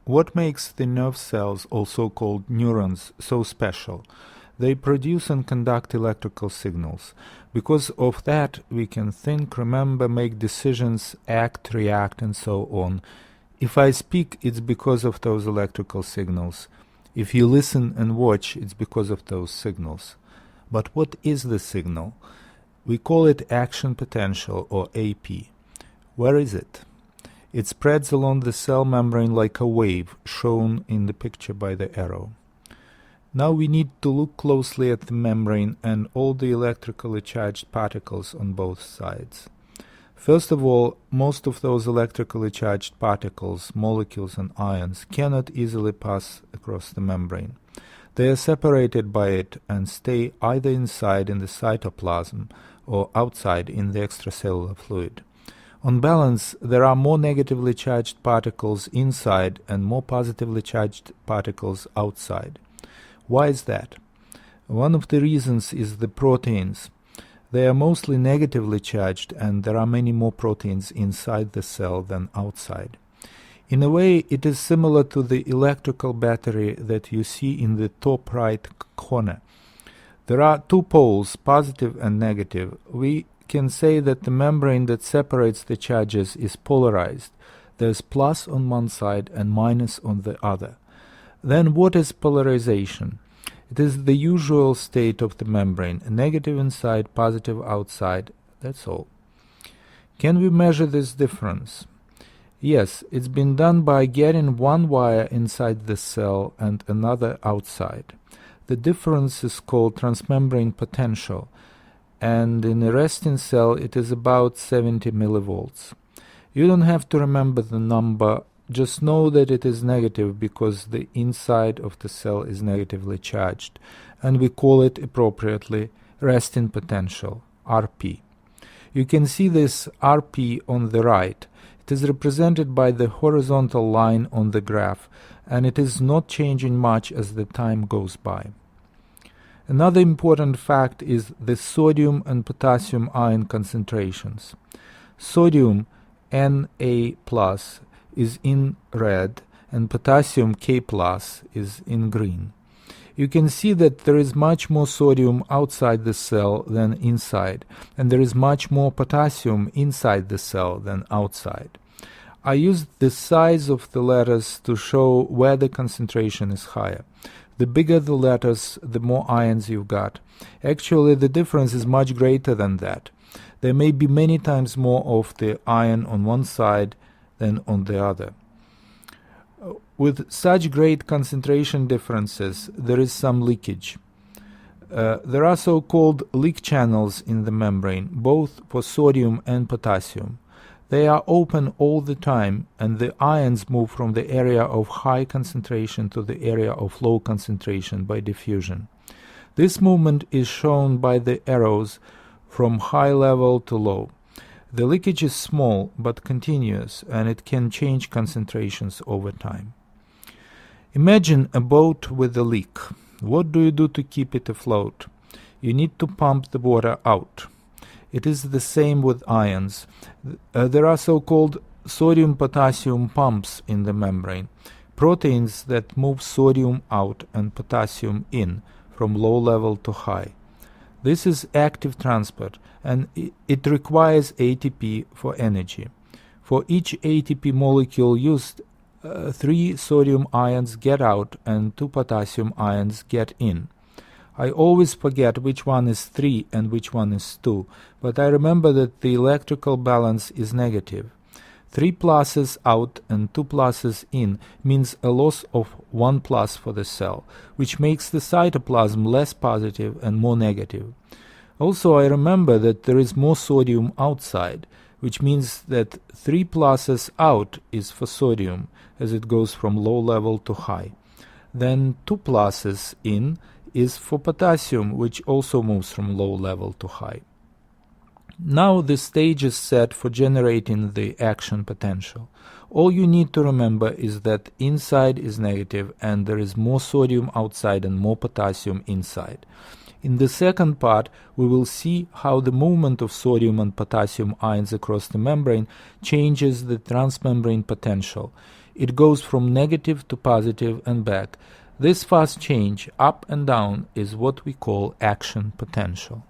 What makes the nerve cells, also called neurons, so special? They produce and conduct electrical signals. Because of that, we can think, remember, make decisions, act, react, and so on. If I speak, it's because of those electrical signals. If you listen and watch, it's because of those signals. But what is the signal? We call it action potential, or AP. Where is it? It spreads along the cell membrane like a wave, shown in the picture by the arrow. Now we need to look closely at the membrane and all the electrically charged particles on both sides. First of all, most of those electrically charged particles, molecules and ions, cannot easily pass across the membrane. They are separated by it and stay either inside in the cytoplasm or outside in the extracellular fluid. On balance, there are more negatively charged particles inside and more positively charged particles outside. Why is that? One of the reasons is the proteins. They are mostly negatively charged, and there are many more proteins inside the cell than outside. In a way, it is similar to the electrical battery that you see in the top right corner. There are two poles, positive and negative. We can say that the membrane that separates the charges is polarized. There's plus on one side and minus on the other. Then what is polarization? It is the usual state of the membrane, negative inside, positive outside, that's all. Can we measure this difference? Yes, it's been done by getting one wire inside the cell and another outside. The difference is called transmembrane potential, and in a resting cell it is about 70 millivolts. You don't have to remember the number, just know that it is negative because the inside of the cell is negatively charged, and we call it appropriately resting potential, RP. You can see this RP on the right. It is represented by the horizontal line on the graph, and it is not changing much as the time goes by. Another important fact is the sodium and potassium ion concentrations. Sodium Na+, is in red, and potassium K+ is in green. You can see that there is much more sodium outside the cell than inside, and there is much more potassium inside the cell than outside. I used the size of the letters to show where the concentration is higher. The bigger the letters, the more ions you've got. Actually, the difference is much greater than that. There may be many times more of the ion on one side than on the other. With such great concentration differences, there is some leakage. There are so-called leak channels in the membrane, both for sodium and potassium. They are open all the time, and the ions move from the area of high concentration to the area of low concentration by diffusion. This movement is shown by the arrows from high level to low. The leakage is small but continuous, and it can change concentrations over time. Imagine a boat with a leak. What do you do to keep it afloat? You need to pump the water out. It is the same with ions. There are so-called sodium-potassium pumps in the membrane, proteins that move sodium out and potassium in from low level to high. This is active transport, and it requires ATP for energy. For each ATP molecule used, 3 sodium ions get out and 2 potassium ions get in. I always forget which one is 3 and which one is 2, but I remember that the electrical balance is negative. 3 pluses out and 2 pluses in means a loss of 1 plus for the cell, which makes the cytoplasm less positive and more negative. Also, I remember that there is more sodium outside, which means that 3 pluses out is for sodium, as it goes from low level to high. Then 2 pluses in is for potassium, which also moves from low level to high. Now the stage is set for generating the action potential. All you need to remember is that inside is negative and there is more sodium outside and more potassium inside. In the second part, we will see how the movement of sodium and potassium ions across the membrane changes the transmembrane potential. It goes from negative to positive and back. This fast change up and down is what we call action potential.